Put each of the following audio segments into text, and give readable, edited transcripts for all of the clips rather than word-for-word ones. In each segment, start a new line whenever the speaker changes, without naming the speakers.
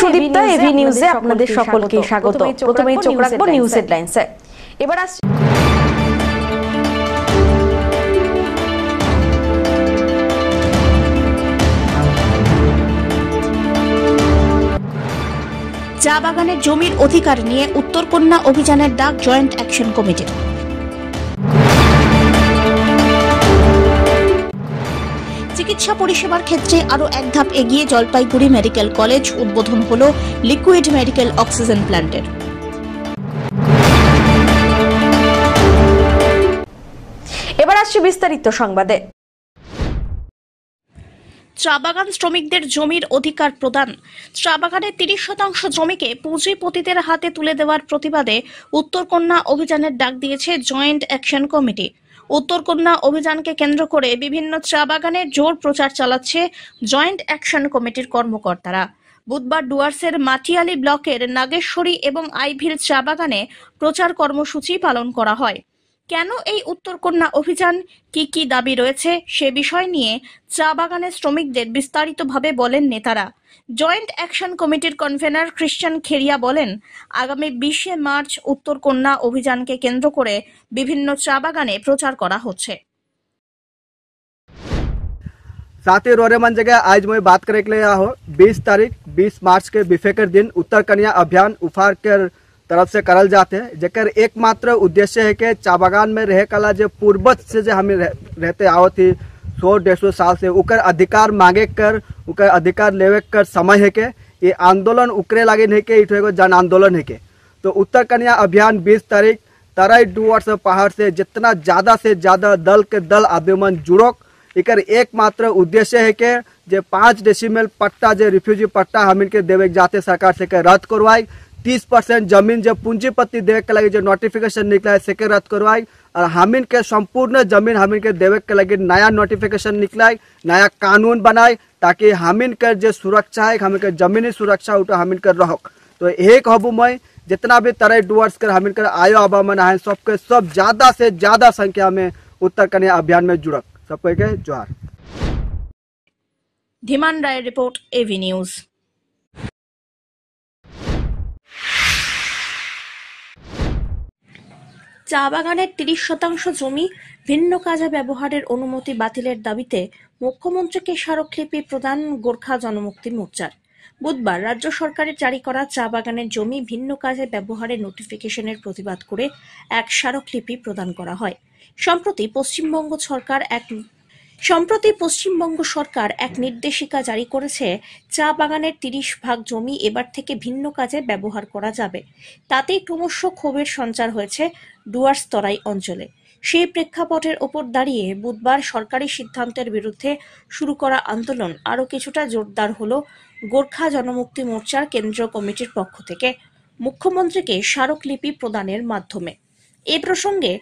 Sudipta, AV নিউজে আপনাদের সকলকে স্বাগত। প্রথমেই চোখ রাখবো নিউজ হেডলাইন্সে। এবার আসছে
চা বাগানের জমির অধিকার নিয়ে উত্তরকন্যা অভিযানের ডাক জয়েন্ট অ্যাকশন কমিটির। চিকিৎসা পরিষেবার ক্ষেত্রে আরও এক ধাপ এগিয়ে জলপাইগুড়ি মেডিকেল কলেজ, উদ্বোধন হল লিকুইড মেডিকেল অক্সিজেন প্ল্যান্টের।
এবার আসছে বিস্তারিত সংবাদে।
চা বাগান শ্রমিকদের জমির অধিকার প্রদান। চা বাগানের 30% জমিকে পুঁজিপতিদের হাতে তুলে দেওয়ার প্রতিবাদে উত্তরকন্যা অভিযানের ডাক দিয়েছে জয়েন্ট অ্যাকশন কমিটি। উত্তরকন্যা অভিযানকে কেন্দ্র করে বিভিন্ন চা বাগানের জোর প্রচার চালাচ্ছে জয়েন্ট অ্যাকশন কমিটির কর্মকর্তারা। বুধবার ডুয়ার্সের মাটিয়ালি ব্লকের নাগেশ্বরী এবং আইভিল চা বাগানে প্রচার কর্মসূচি পালন করা হয়। কেন এই উত্তরকন্যা অভিযান, কি কি দাবি রয়েছে সে বিষয় নিয়ে চা বাগানের শ্রমিকদের বিস্তারিতভাবে বলেন নেতারা। জয়েন্ট অ্যাকশন কমিটির কনভেনার ক্রিশ্চিয়ান খেরিয়া বলেন, আগামী 20 মার্চ উত্তরকন্যা অভিযানকে কেন্দ্র করে বিভিন্ন চা বাগানে প্রচার করা হচ্ছে।
साथ ही रोरेमन जगह आज मैं बात करे के लिए आया हो 20 मार्च के बिफे के दिन उत्तरकन्या अभियान उफार के तरफ से करल जाते हैं, जेकर एकमात्र उद्देश्य है कि चा बागान में रहे कला जो पूर्वज से जो हमें रहते आवत थी 100-150 साल से उकर अधिकार मांगे कर उकर अधिकार लेवे कर समय है के ये आंदोलन उकरे लगे नहीं के इठो जन आंदोलन है के। तो उत्तरकन्या अभियान 20 तारीख तराई डुवर्स पहाड़ से जितना ज्यादा से ज्यादा दल के दल आदमी जुड़ो। इकर एकमात्र उद्देश्य है कि जे 5 डेसिमल पट्टा जे रिफ्यूजी पट्टा हम इनके देवे जाते सरकार से रद्द करवाई। 30% जमीन जो पूंजीपति देवे के लगे जो नोटिफिकेशन निकला है से रद्द करवाई और हम इनके संपूर्ण जमीन हम इनके देवे के लगे नया नोटिफिकेशन निकलाई, नया कानून बनाए ताकि हम इनके जो सुरक्षा है हम इनके जमीनी सुरक्षा उठा हम इनके रहो। तो एक हबू मैं जितना भी तरह डुवर्स कर हम इनकर आयो आबा मना है सबके सब ज्यादा से ज्यादा संख्या में उत्तरकन्या अभियान में जुड़क। सबको के जोहार।
धीमान राय रिपोर्ट, एवी न्यूज। চা বাগানের 30% জমি ভিন্ন কাজে ব্যবহারের অনুমতি বাতিলের দাবিতে মুখ্যমন্ত্রীকে স্মারকলিপি প্রদান গোর্খা জনমুক্তি মোর্চার। বুধবার রাজ্য সরকারের জারি করা চা বাগানের জমি ভিন্ন কাজে ব্যবহারের নোটিফিকেশনের প্রতিবাদ করে এক স্মারকলিপি প্রদান করা হয়। সম্প্রতি পশ্চিমবঙ্গ সরকার এক নির্দেশিকা জারি করেছে, চা বাগানের 30% জমি এবার থেকে ভিন্ন কাজে ব্যবহার করা যাবে। তাতেই ক্রমশ ক্ষোভের সঞ্চার হয়েছে ডুয়ার্স তরাই অঞ্চলে। সেই প্রেক্ষাপটের ওপর দাঁড়িয়ে বুধবার সরকারি সিদ্ধান্তের বিরুদ্ধে শুরু করা আন্দোলন আরও কিছুটা জোরদার হল গোর্খা জনমুক্তি মোর্চার কেন্দ্রীয় কমিটির পক্ষ থেকে মুখ্যমন্ত্রীকে স্মারকলিপি প্রদানের মাধ্যমে। এ প্রসঙ্গে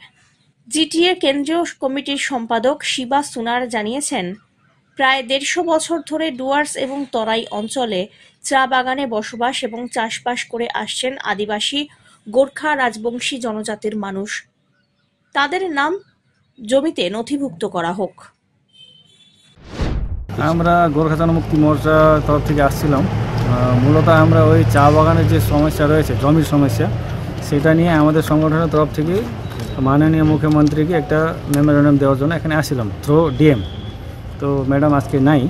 জিটিএ কেন্দ্রীয় কমিটির সম্পাদক শিবা সুনার জানিয়েছেন, প্রায় 150 বছর ধরে ডুয়ার্স এবং তরাই অঞ্চলে চা বাগানে বসবাস এবং চাষবাস করে আসছেন আদিবাসী গোর্খা রাজবংশী জনজাতির মানুষ। তাদের নাম জমিতে নথিভুক্ত করা হোক।
আমরা গোর্খা জনমুক্তি মোর্চা তরফ থেকে আসছিলাম। মূলত আমরা ওই চা বাগানের যে সমস্যা রয়েছে, জমির সমস্যা, সেটা নিয়ে আমাদের সংগঠনের তরফ থেকে মাননীয় মুখ্যমন্ত্রীকে একটা মেমোরেন্ডাম দেওয়ার জন্য এখানে আসছিলাম থ্রু ডিএম। তো ম্যাডাম আজকে নাই,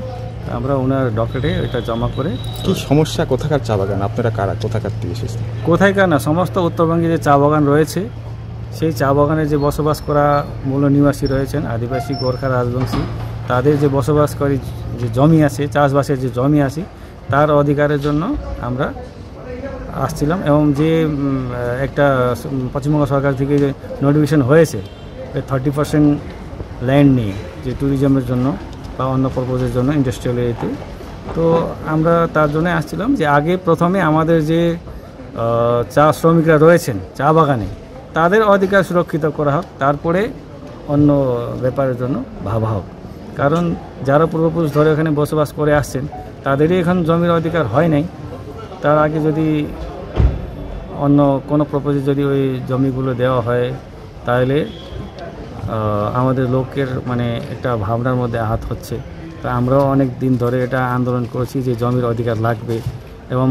আমরা ওনার ডক্টরে এটা জমা করে।
কি সমস্যা, কোথাকার চা বাগান, আপনারা কারা, কোথাকার থেকে এসেছেন?
কোথায়কার না, সমস্ত উত্তরবঙ্গে যে চা বাগান রয়েছে সেই চা বাগানে যে বসবাস করা মূল নিবাসী রয়েছেন আদিবাসী গোর্খা রাজবংশী, তাদের যে বসবাসকারী যে জমি আছে, চাষবাসের যে জমি আছে, তার অধিকারের জন্য আমরা আসছিলাম। এবং যে একটা পশ্চিমবঙ্গ সরকার থেকে যে নোটিফিকেশন হয়েছে 30% ল্যান্ড নিয়ে, যে ট্যুরিজমের জন্য বা অন্য পারপোজের জন্য ইন্ডাস্ট্রিয়াল এরিয়াতে, তো আমরা তার জন্য আসছিলাম যে আগে প্রথমে আমাদের যে চা শ্রমিকরা রয়েছেন চা বাগানে তাদের অধিকার সুরক্ষিত করা হোক, তারপরে অন্য ব্যাপারের জন্য ভাবা হোক। কারণ যারা পূর্বপুরুষ ধরে ওখানে বসবাস করে আসছেন তাদেরই এখন জমির অধিকার হয় নাই। তার আগে যদি অন্য কোনো প্রপোজে যদি ওই জমিগুলো দেওয়া হয় তাহলে আমাদের লোকের মানে একটা ভাবনার মধ্যে আঘাত হচ্ছে। তা আমরাও অনেক দিন ধরে এটা আন্দোলন করছি যে জমির অধিকার লাগবে, এবং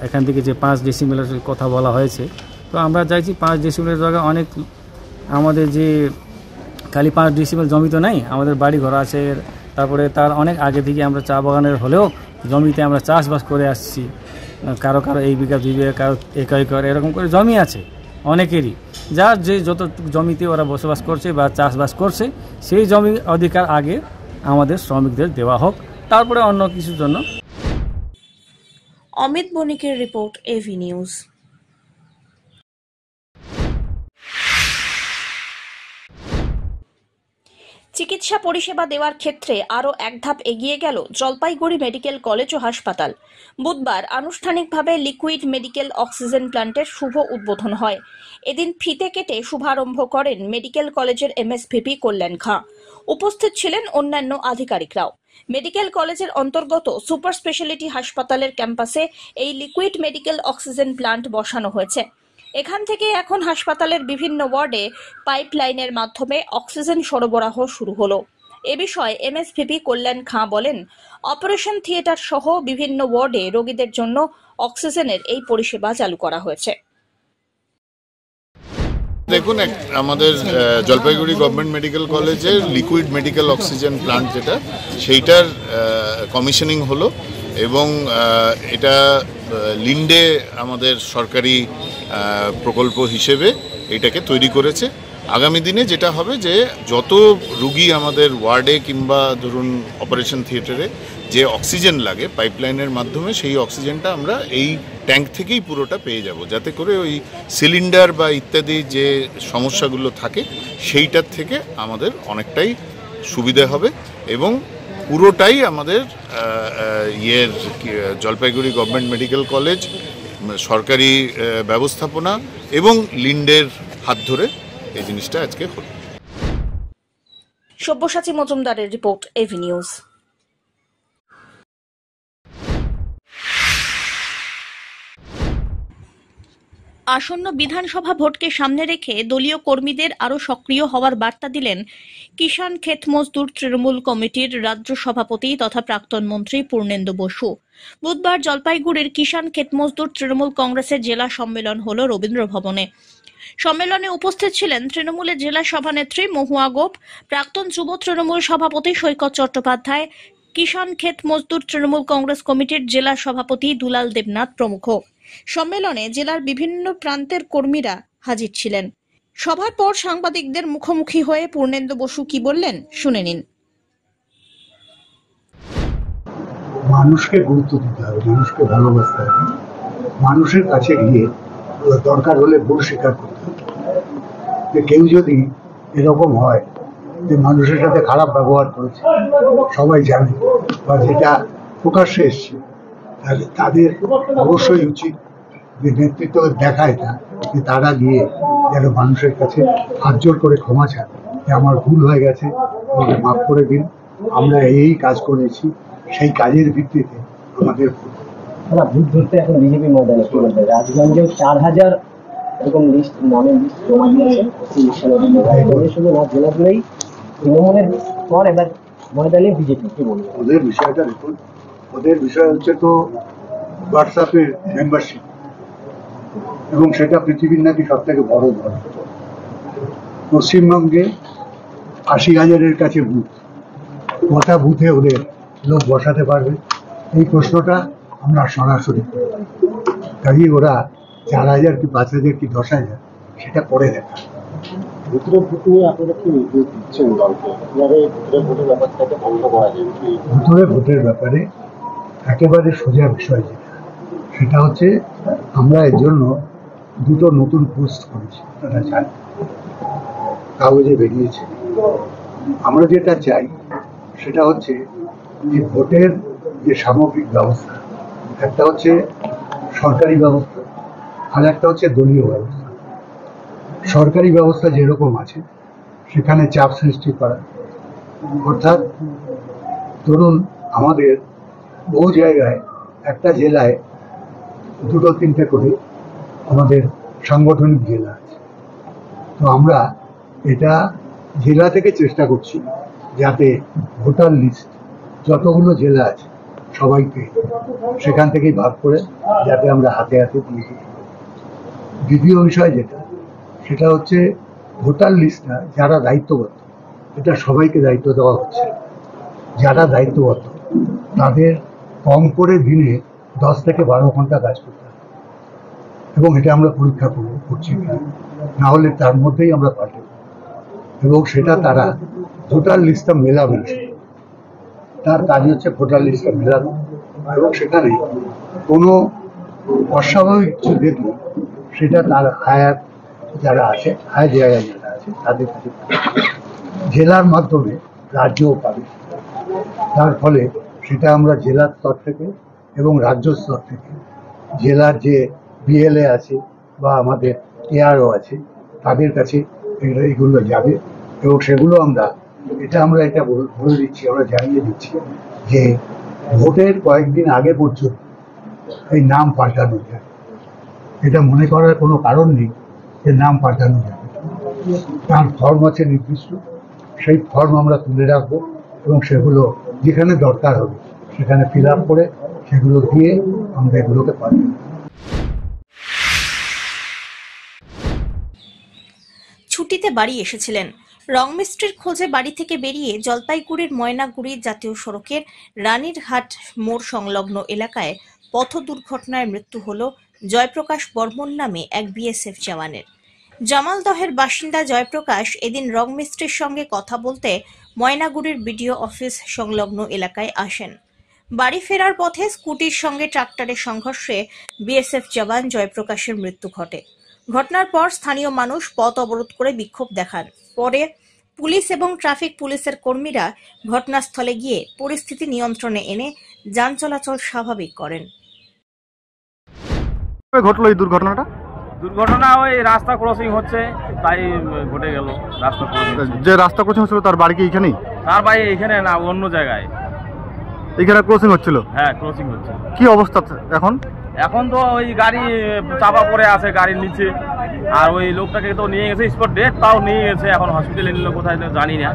এখান থেকে যে 5 ডেসিমেলের কথা বলা হয়েছে, তো আমরা চাইছি 5 ডেসিমেলের জায়গায় অনেক আমাদের যে খালি 5 ডেসিমেল জমি তো নাই, আমাদের বাড়ি ঘর আছে, তারপরে তার অনেক আগে থেকে আমরা চা বাগানের হলেও জমিতে আমরা চাষবাস করে আসছি। কারো কারো 1 বিঘা 2 বিঘা, কারো 1 একর এরকম করে জমি আছে অনেকেরই, যার যে যত জমিতে ওরা বসবাস করছে বা চাষবাস করছে সেই জমি অধিকার আগে আমাদের শ্রমিকদের দেওয়া হোক, তারপরে অন্য কিছুর জন্য।
অমিত বণিকের রিপোর্ট, এভি নিউজ। চিকিৎসা পরিষেবা দেওয়ার ক্ষেত্রে আরও এক ধাপ এগিয়ে গেল জলপাইগুড়ি মেডিকেল কলেজ ও হাসপাতাল। বুধবার আনুষ্ঠানিকভাবে লিকুইড মেডিকেল অক্সিজেন প্ল্যান্টের শুভ উদ্বোধন হয়। এদিন ফিতে কেটে শুভারম্ভ করেন মেডিকেল কলেজের এমএসভিপি কল্যাণ খাঁ। উপস্থিত ছিলেন অন্যান্য আধিকারিকরাও। মেডিকেল কলেজের অন্তর্গত সুপার স্পেশালিটি হাসপাতালের ক্যাম্পাসে এই লিকুইড মেডিকেল অক্সিজেন প্ল্যান্ট বসানো হয়েছে। এখান থেকে এখন হাসপাতালের বিভিন্ন ওয়ার্ডে পাইপলাইনের মাধ্যমে অক্সিজেন সরবরাহ শুরু হলো। এ বিষয়ে এমএসভিপি কল্যাণ খাঁ বলেন, অপারেশন থিয়েটার সহ বিভিন্ন ওয়ার্ডে রোগীদের জন্য অক্সিজেনের এই পরিষেবা চালু করা হয়েছে।
দেখুন, আমাদের জলপাইগুড়ি গভর্নমেন্ট মেডিকেল কলেজের লিকুইড মেডিকেল অক্সিজেন প্লান্ট যেটা, সেইটার কমিশনিং হলো এবং এটা লিন্ডে আমাদের সরকারি প্রকল্প হিসেবে এটাকে তৈরি করেছে। আগামী দিনে যেটা হবে যে যত রুগী আমাদের ওয়ার্ডে কিংবা ধরুন অপারেশন থিয়েটারে যে অক্সিজেন লাগে পাইপলাইনের মাধ্যমে, সেই অক্সিজেনটা আমরা এই ট্যাঙ্ক থেকেই পুরোটা পেয়ে যাব, যাতে করে ওই সিলিন্ডার বা ইত্যাদি যে সমস্যাগুলো থাকে সেইটার থেকে আমাদের অনেকটাই সুবিধা হবে এবং পুরোটাই আমাদের জলপাইগুড়ি গভর্নমেন্ট মেডিকেল কলেজ সরকারি ব্যবস্থাপনা এবং লিন্ডের হাত ধরে এই জিনিসটা আজকে হলো।
সব্যসাচী মজুমদারের রিপোর্ট, এভি নিউজ। আসন্ন বিধানসভা ভোটকে সামনে রেখে দলীয় কর্মীদের আরও সক্রিয় হওয়ার বার্তা দিলেন কিষাণ ক্ষেত মজদুর তৃণমূল কমিটির রাজ্য সভাপতি তথা প্রাক্তন মন্ত্রী পূর্ণেন্দু বসু। বুধবার জলপাইগুড়ির কিষাণ ক্ষেত মজদুর তৃণমূল কংগ্রেসের জেলা সম্মেলন হল রবীন্দ্র ভবনে। সম্মেলনে উপস্থিত ছিলেন তৃণমূলের জেলা সভানেত্রী মহুয়া গোপ, প্রাক্তন যুব তৃণমূল সভাপতি সৈকত চট্টোপাধ্যায়, কিষাণ ক্ষেত মজদুর তৃণমূল কংগ্রেস কমিটির জেলা সভাপতি দুলাল দেবনাথ প্রমুখ। সম্মেলনে জেলার বিভিন্ন প্রান্তের কর্মীরা হাজির ছিলেন। সভার পর সাংবাদিকদের মুখোমুখি হয়ে পূর্ণেন্দু বসু কি বললেন শুনে নিন।
মানুষকে গুরুত্ব দিতে হবে, মানুষকে ভালোবাসতে হবে, মানুষের কাছে গিয়ে দরকার হলে ভুল স্বীকার করতে হবে। যে কেউ যদি এরকম হয় যে মানুষের সাথে খারাপ ব্যবহার করেছে, সবাই জানে বা যেটা প্রকাশ্যে এসছে, তাহলে তাদের অবশ্যই উচিত যে নেতৃত্ব দেখায় না, যে তারা গিয়ে যেন মানুষের কাছে হাত জোর করে ক্ষমা চায় যে আমার ভুল হয়ে গেছে, আমাকে মাফ করে দিন, আমরা এই কাজ করেছি, সেই কাজের ভিত্তিতে আমাদের
ভোট ধরতে এখন বিজেপি ময়দানে কি বলবে? রাজগঞ্জেও 4000 এরকম লিস্ট, নামের লিস্ট জমা দিয়েছে। শুধু না, জেলা জুড়েই তৃণমূলের পর এবার ময়দানে বিজেপি, কি বলবে
ওদের বিষয়টা? দেখুন, ওদের বিষয় হচ্ছে তো হোয়াটসঅ্যাপের মেম্বারশিপ, এবং সেটা পৃথিবীর নাকি সব থেকে বড় ধর্ম। পশ্চিমবঙ্গে 80,000-এর কাছে বুথ, কটা বুথে ওদের লোক বসাতে পারবে? এই প্রশ্নটা আমরা সরাসরি করি। কাজেই ওরা 4,000 কি 5,000 কি 10,000 সেটা পরে দেখা।
ভিতরে ভোট নিয়ে আপনারা কি নির্দেশ দিচ্ছেন দলকে? কিভাবে ভিতরে ভোটের ব্যাপারটাকে বন্ধ করা যায়?
ভিতরে ভোটের ব্যাপারে একেবারে সোজা বিষয় যেটা, সেটা হচ্ছে আমরা এর জন্য 2টো নতুন পোস্ট করেছি, তারা চাই, কাগজে বেরিয়েছে। আমরা যেটা চাই সেটা হচ্ছে যে ভোটের যে সামগ্রিক ব্যবস্থা, একটা হচ্ছে সরকারি ব্যবস্থা আর একটা হচ্ছে দলীয় ব্যবস্থা। সরকারি ব্যবস্থা যেরকম আছে সেখানে চাপ সৃষ্টি করা, অর্থাৎ ধরুন আমাদের বহু জায়গায় একটা জেলায় 2-3টে করে আমাদের সাংগঠনিক জেলা আছে। তো আমরা এটা জেলা থেকে চেষ্টা করছি যাতে ভোটার লিস্ট যতগুলো জেলা আছে সবাইকে সেখান থেকেই ভাগ করে যাতে আমরা হাতে হাতে দিয়ে দিই। দ্বিতীয় বিষয় সেটা হচ্ছে ভোটার লিস্টটা যারা দায়িত্ববদ্ধ, এটা সবাইকে দায়িত্ব দেওয়া হচ্ছে। যারা দায়িত্ববদ্ধ তাদের কম করে দিনে 10 থেকে 12 ঘন্টা কাজ করতে হবে, এবং এটা আমরা পরীক্ষা করছি, না হলে তার মধ্যেই আমরা পাল্টে দেব। এবং সেটা তারা ভোটার লিস্টটা মেলাবে, তার কাজ হচ্ছে ভোটার লিস্টটা মেলানো, এবং সেখানে কোনো অস্বাভাবিক কিছু দেখলে সেটা তার হায়ার যারা আছে, হায়ার জায়গায় যারা আছে তাদের কাছে জেলার মাধ্যমে রাজ্যও পাবে। তার ফলে সেটা আমরা জেলার স্তর থেকে এবং রাজ্য স্তর থেকে জেলার যে বিএলএ আছে বা আমাদের এআরও আছে তাদের কাছে এইগুলো যাবে, এবং সেগুলো আমরা এটা বলে দিচ্ছি, আমরা জানিয়ে দিচ্ছি যে ভোটের কয়েকদিন আগে পর্যন্ত এই নাম পাল্টানো যায়। এটা মনে করার কোনো কারণ নেই যে নাম পাল্টানো যাবে। তার ফর্ম আছে নির্দিষ্ট, সেই ফর্ম আমরা তুলে রাখবো, এবং সেগুলো যেখানে দরকার হবে সেখানে ফিল আপ করে সেগুলো দিয়ে আমরা এগুলোকে পাঠাবো।
ছুটিতে বাড়ি এসেছিলেন। রং মিস্ত্রির খোঁজে বাড়ি থেকে বেরিয়ে জলপাইগুড়ির ময়নাগুড়ি জাতীয় সড়কের রানীরহাট মোড় সংলগ্ন এলাকায় পথ দুর্ঘটনায় মৃত্যু হল জয়প্রকাশ বর্মন নামে এক বিএসএফ জওয়ানের। জামালদহের বাসিন্দা জয়প্রকাশ এদিন রং মিস্ত্রির সঙ্গে কথা বলতে ময়নাগুড়ির বিডিও অফিস সংলগ্ন এলাকায় আসেন। বাড়ি ফেরার পথে স্কুটির সঙ্গে ট্রাক্টরের সংঘর্ষে বিএসএফ জওয়ান জয়প্রকাশের মৃত্যু ঘটে। ঘটনার পর স্থানীয় মানুষ পথ অবরোধ করে বিক্ষোভ দেখান। পরে পুলিশ এবং ট্রাফিক পুলিশের কর্মীরা ঘটনাস্থলে গিয়ে পরিস্থিতি নিয়ন্ত্রণে এনে যান চলাচল স্বাভাবিক করেন।
ঘটলো এই দুর্ঘটনাটা?
দুর্ঘটনা ওই রাস্তা ক্রসিং হচ্ছে তাই ঘটে গেল। রাস্তা ক্রসিং,
যে রাস্তা ক্রসিং হচ্ছিল তার বাড়ি কি এখানেই?
তার বাড়ি এখানে না, অন্য জায়গায়।
এখানে ক্রসিং হচ্ছিল?
হ্যাঁ, ক্রসিং হচ্ছে।
কি অবস্থা এখন?
এখন তো ওই গাড়ি চাপা পড়ে আছে গাড়ির নিচে, আর ওই লোকটাকে তো নিয়ে গেছে স্পট ডেট, তাও নিয়ে গেছে, এখন হসপিটালে নিল কোথায় জানি না।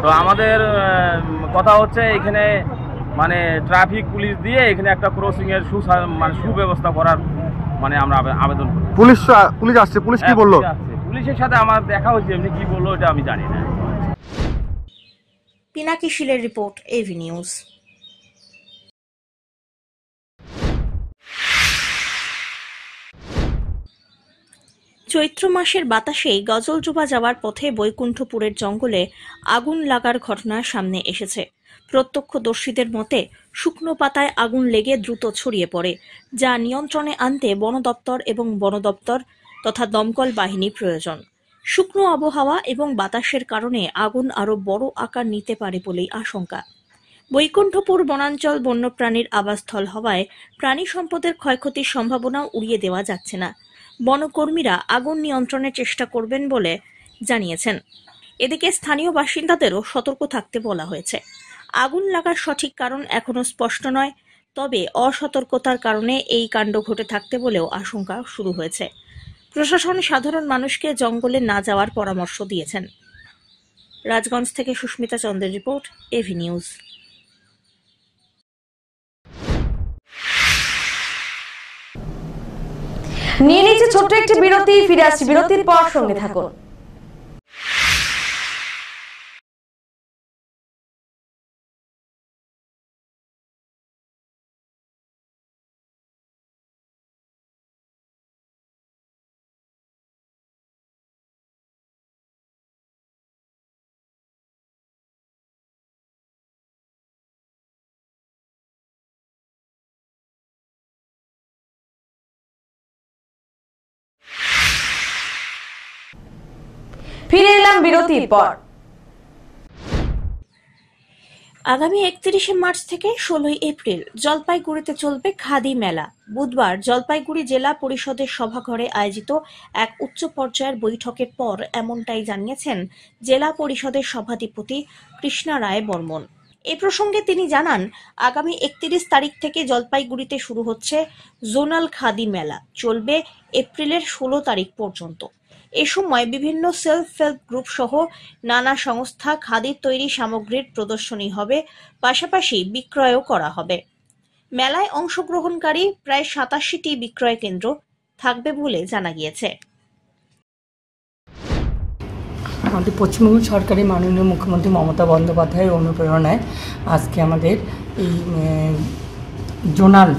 তো আমাদের কথা হচ্ছে এখানে মানে ট্রাফিক পুলিশ দিয়ে এখানে একটা ক্রসিং এর সুব্যবস্থা করার মানে আমরা আবেদন করি।
পুলিশ আসছে, পুলিশ কি বললো?
পুলিশের সাথে আমার দেখা হয়েছে, এমনি কি বললো এটা আমি জানি না।
পিনাকি শীলের রিপোর্ট, এভি নিউজ। চৈত্র মাসের বাতাসেই গজলডোবা যাওয়ার পথে বৈকুণ্ঠপুরের জঙ্গলে আগুন লাগার ঘটনা সামনে এসেছে। প্রত্যক্ষদর্শীদের মতে শুকনো পাতায় আগুন লেগে দ্রুত ছড়িয়ে পড়ে, যা নিয়ন্ত্রণে আনতে বন দপ্তর এবং বন দপ্তর তথা দমকল বাহিনী প্রয়োজন। শুকনো আবহাওয়া এবং বাতাসের কারণে আগুন আরও বড় আকার নিতে পারে বলেই আশঙ্কা। বৈকুণ্ঠপুর বনাঞ্চল বন্যপ্রাণীর আবাসস্থল হওয়ায় প্রাণী সম্পদের ক্ষয়ক্ষতির সম্ভাবনাও উড়িয়ে দেওয়া যাচ্ছে না। বনকর্মীরা আগুন নিয়ন্ত্রণের চেষ্টা করবেন বলে জানিয়েছেন। এদিকে স্থানীয় বাসিন্দাদেরও সতর্ক থাকতে বলা হয়েছে। আগুন লাগার সঠিক কারণ এখনো স্পষ্ট নয়, তবে অসতর্কতার কারণে এই কাণ্ড ঘটে থাকতে বলেও আশঙ্কা শুরু হয়েছে। প্রশাসন সাধারণ মানুষকে জঙ্গলে না যাওয়ার পরামর্শ দিয়েছেন। রাজগঞ্জ থেকে সুস্মিতা চন্দ্রের রিপোর্ট, এভি নিউজ।
নিয়ে নিচ্ছে ছোট্ট একটি বিরতি, ফিরে আসছি বিরতির পর, সঙ্গে থাকুন। ফিরে এলাম বিরতির পর।
আগামী 31শে মার্চ থেকে 16ই এপ্রিল জলপাইগুড়িতে চলবে খাদি মেলা। বুধবার জলপাইগুড়ি জেলা পরিষদের সভাঘরে আয়োজিত এক উচ্চ পর্যায়ের বৈঠকের পর এমনটাই জানিয়েছেন জেলা পরিষদের সভাধিপতি কৃষ্ণা রায় বর্মন। এ প্রসঙ্গে তিনি জানান, আগামী 31 তারিখ থেকে জলপাইগুড়িতে শুরু হচ্ছে জোনাল খাদি মেলা, চলবে এপ্রিলের 16 তারিখ পর্যন্ত। এ সময় বিভিন্ন সেলফ হেল্প গ্রুপ সহ নানা সংস্থা খাদির তৈরি সামগ্রীর প্রদর্শনী হবে, পাশাপাশি বিক্রয়ও করা হবে। মেলায় অংশগ্রহণকারী প্রায় 87টি বিক্রয় কেন্দ্র থাকবে বলে জানা গিয়েছে।
আমাদের পশ্চিমবঙ্গ সরকারের মাননীয় মুখ্যমন্ত্রী মমতা বন্দ্যোপাধ্যায়ের অনুপ্রেরণায় আজকে আমাদের এই জোনাল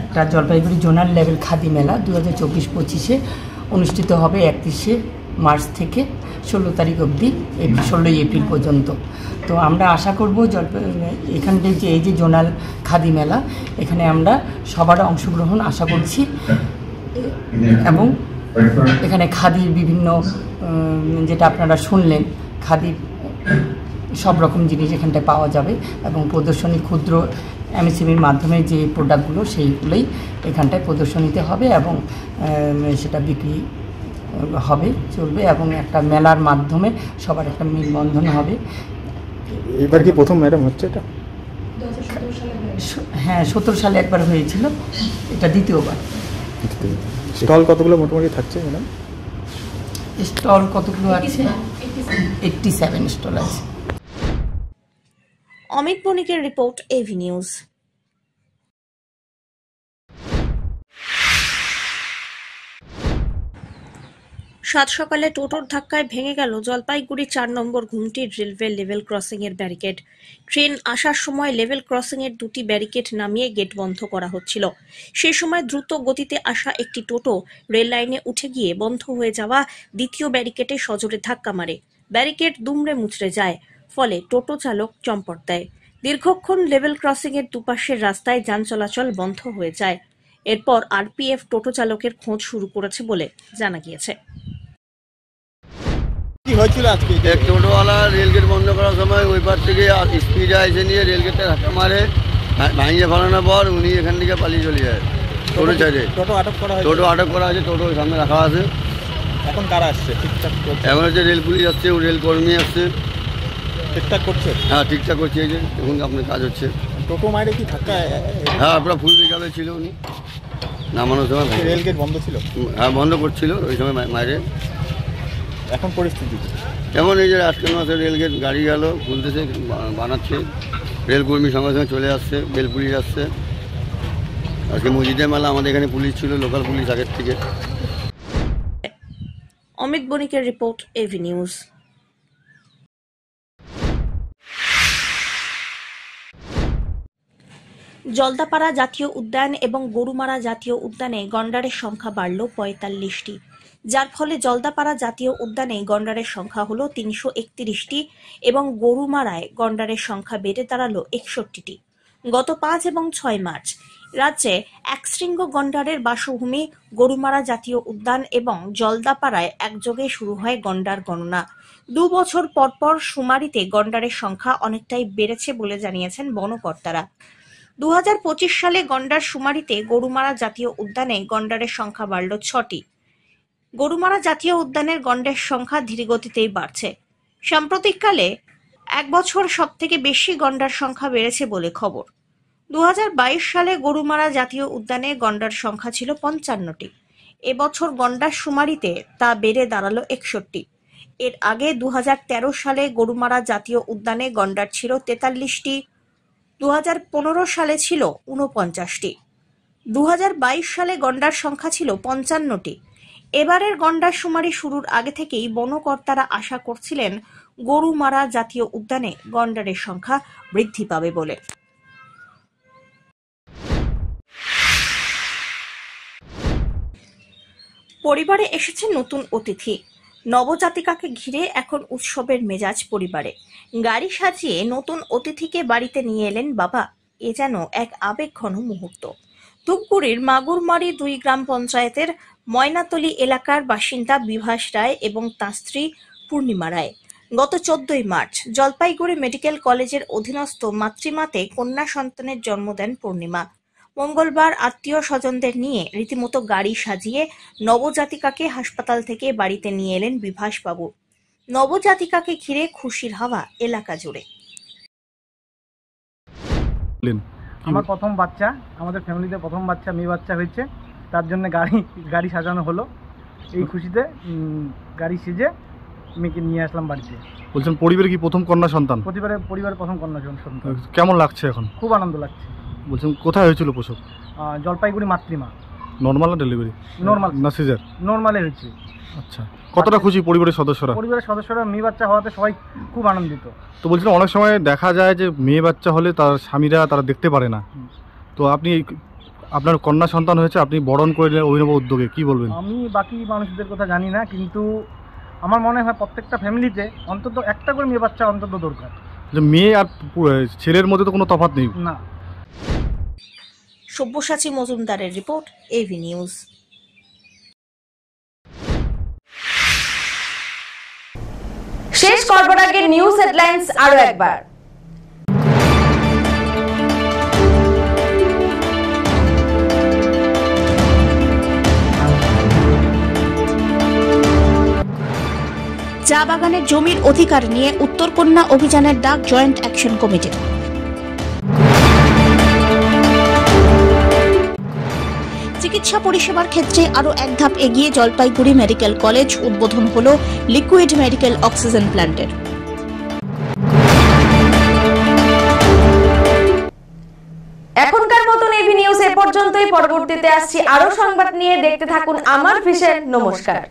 একটা জলপাইগুড়ি জোনাল লেভেল খাদি মেলা 2024-25 অনুষ্ঠিত হবে 31 মার্চ থেকে 16 তারিখ অবধি 16 এপ্রিল পর্যন্ত। তো আমরা আশা করব এখানে যে এই যে জোনাল খাদি মেলা, এখানে আমরা সবার অংশগ্রহণ আশা করছি এবং এখানে খাদির বিভিন্ন যেটা আপনারা শুনলেন, খাদির সব রকম জিনিস এখানটায় পাওয়া যাবে এবং প্রদর্শনী ক্ষুদ্র এমএসএমইর মাধ্যমে যে প্রোডাক্টগুলো সেইগুলোই এখানটায় প্রদর্শনীতে হবে এবং সেটা বিক্রি হবে, চলবে এবং একটা মেলার মাধ্যমে সবার একটা মিলবন্ধন হবে।
এবার কি প্রথম ম্যাডাম হচ্ছে এটা?
হ্যাঁ, 17 সালে একবার হয়েছিল, এটা দ্বিতীয়বার।
স্টল কতগুলো মোটামুটি থাকছে ম্যাডাম?
স্টল কতগুলো আছে? 87 স্টল আছে।
অমিত বণিকের রিপোর্ট, এভি নিউজ। সাত সকালে টোটোর ধাক্কায় ভেঙে গেল জলপাইগুড়ি 4 নম্বর ঘুমটির রেলওয়ে লেভেল ক্রসিং এর ব্যারিকেড। ট্রেন আসার সময় লেভেল ক্রসিং এর দুটি ব্যারিকেড নামিয়ে গেট বন্ধ করা হচ্ছিল। সেই সময় দ্রুত গতিতে আসা একটি টোটো রেল লাইনে উঠে গিয়ে বন্ধ হয়ে যাওয়া দ্বিতীয় ব্যারিকেডে সজোরে ধাক্কা মারে। ব্যারিকেড দুমড়ে মুচড়ে যায়, ফলে টোটো চালক চম্পট দেয়। দীর্ঘক্ষণ লেভেল ক্রসিং এর দুপাশের রাস্তায় যান চলাচল বন্ধ হয়ে যায়। এরপর আরপিএফ টোটো চালকের খোঁজ শুরু করেছে বলে জানা গিয়েছে।
কি হয়েছিল আজকে?
এক টোটোওয়ালা রেলগেট বন্ধ করার সময় ওই পার থেকে স্পিডে এসে নিয়ে রেলগেটটা ধাক্কা মারে, ভাঙিয়ে ফেলানোর পর উনি এখান থেকে পালিয়ে চলে যায়। টোটো চাইলে
টোটো আটক করা হয়েছে?
টোটো আটক করা আছে, টোটো সামনে রাখা আছে।
এখন কারা আসছে? ঠিকঠাক করছে?
এখন হচ্ছে রেল পুলিশ আসছে, রেল কর্মী আসছে।
ঠিকঠাক করছে?
হ্যাঁ, ঠিকঠাক করছে। এই যে এখন আপনার কাজ হচ্ছে।
টোটো মারে কি ধাক্কা?
হ্যাঁ, পুরো ফুল বিকালে ছিল উনি নামানোর সময়।
রেলগেট বন্ধ ছিল?
হ্যাঁ, বন্ধ করছিল ওই সময় মারে।
এখন পরিস্থিতি
যেমন এই যে আজকের মাসে রেলগেট গাড়ি গেল খুলতেছে, বানাচ্ছে, রেলকর্মী সঙ্গে সঙ্গে চলে আসছে, রেল পুলিশ আসছে। আজকে মসজিদের মেলা, আমাদের এখানে পুলিশ ছিল, লোকাল পুলিশ আগের থেকে।
অমিত বণিকের রিপোর্ট, এভি নিউজ। জলদাপাড়া জাতীয় উদ্যান এবং গরুমারা জাতীয় উদ্যানে গন্ডারের সংখ্যা বাড়ল 45টি, যার ফলে জলদাপাড়া জাতীয় উদ্যানে গন্ডারের সংখ্যা হলো 331টি এবং গরুমারায় গন্ডারের সংখ্যা বেড়ে দাঁড়ালো 61টি। গত 5 এবং 6 মার্চ রাজ্যে একশৃঙ্গ গন্ডারের বাসভূমি গরুমারা জাতীয় উদ্যান এবং জলদাপাড়ায় একযোগে শুরু হয় গন্ডার গণনা। 2 বছর পর শুমারিতে গন্ডারের সংখ্যা অনেকটাই বেড়েছে বলে জানিয়েছেন বনকর্তারা। 2025 সালে গন্ডার শুমারিতে গরুমারা জাতীয় উদ্যানে গন্ডারের সংখ্যা বাড়ল 6টি। গরুমারা জাতীয় উদ্যানের গন্ডারের সংখ্যা ধীরগতিতেই বাড়ছে। সাম্প্রতিককালে 1 বছর সবথেকে বেশি গন্ডার সংখ্যা বেড়েছে বলে খবর। 2022 সালে গরুমারা জাতীয় উদ্যানে গন্ডার সংখ্যা ছিল 55টি। এবছর গন্ডার শুমারিতে তা বেড়ে দাঁড়ালো 61টি। এর আগে 2013 সালে গরুমারা জাতীয় উদ্যানে গন্ডার ছিল 43টি, 2015 সালে ছিল 49টি, 2022 সালে গন্ডার সংখ্যা ছিল 55টি। এবারের গন্ডার শুমারি শুরুর আগে থেকেই বনকর্তারা আশা করছিলেন গরুমারা জাতীয় উদ্যানে গন্ডারের সংখ্যা বৃদ্ধি পাবে বলে। পরিবারে এসেছে নতুন অতিথি। নবজাতিকাকে ঘিরে এখন উৎসবের মেজাজ পরিবারে। গাড়ি সাজিয়ে নতুন অতিথিকে বাড়িতে নিয়ে এলেন বাবা। এ যেন এক আবেগঘন মুহূর্ত। ধূপগুড়ির মাগুরমারি 2 গ্রাম পঞ্চায়েতের ময়নাতলি এলাকার বাসিন্দা বিভাস রায় এবং তাঁর স্ত্রী পূর্ণিমা রায় গত 14 মার্চ জলপাইগুড়ি মেডিকেল কলেজের অধীনস্থ মাতৃমাতে কন্যা সন্তানের জন্ম দেন পূর্ণিমা। মঙ্গলবার আত্মীয় স্বজনদের নিয়ে রীতিমতো গাড়ি সাজিয়ে নবজাতিকাকে হাসপাতাল থেকে বাড়িতে নিয়ে এলেন বিভাস বাবু। নবজাতিকাকে ঘিরে খুশির হাওয়া এলাকা জুড়ে।
আমার প্রথম বাচ্চা, আমাদের ফ্যামিলিতে প্রথম বাচ্চা, মেয়ে বাচ্চা হয়েছে, তার জন্য গাড়ি সাজানো হলো। এই খুশিতে গাড়ি সেজে মেয়েকে নিয়ে আসলাম বাড়িতে।
বলছেন পরিবারে কি প্রথম কন্যা সন্তান?
পরিবারের প্রথম কন্যা সন্তান।
কেমন লাগছে এখন?
খুব আনন্দ লাগছে।
বলছেন কোথায় হয়েছিল প্রসব?
জলপাইগুড়ি মাতৃমা।
নর্মাল না ডেলিভারি?
নর্মাল
না সিজার?
নর্মালে হয়েছে।
আচ্ছা, কতটা খুশি পরিবারের সদস্যরা?
পরিবারের সদস্যরা মেয়ে বাচ্চা হওয়াতে সবাই খুব আনন্দিত।
তো বলছিলাম অনেক সময় দেখা যায় যে মেয়ে বাচ্চা হলে তার স্বামীরা তারা দেখতে পারে না, তো আপনি আপনার কন্যা সন্তান হয়েছে, আপনি বরণ করে নিলেন অভিনব উদ্যোগে, কি বলবেন?
আমি বাকি মানুষদের কথা জানি না, কিন্তু আমার মনে হয় প্রত্যেকটা ফ্যামিলিতে অন্তত একটা করে মেয়ে বাচ্চা অন্তত দরকার।
যে মেয়ে আর ছেলের মধ্যে তো কোনো তফাৎ নেই
না।
সব্যসাচী মজুমদারের রিপোর্ট, এভি নিউজ।
শেষ করবার আগে নিউজ হেডলাইন্স আরো একবার।
চা বাগানের জমির অধিকার নিয়ে উত্তরকন্যা অভিযানের ডাক জয়েন্ট অ্যাকশন কমিটির। চিকিৎসা পরিষেবার ক্ষেত্রে আরও এক ধাপ এগিয়ে জলপাইগুড়ি মেডিকেল কলেজ, উদ্বোধন হল লিকুইড মেডিকেল অক্সিজেন প্ল্যান্টের।
এখনকার মতন এভি নিউজ এ পর্যন্তই। পরবর্তীতে আসছি আরো সংবাদ নিয়ে, দেখতে থাকুন আমার ভিশন। নমস্কার।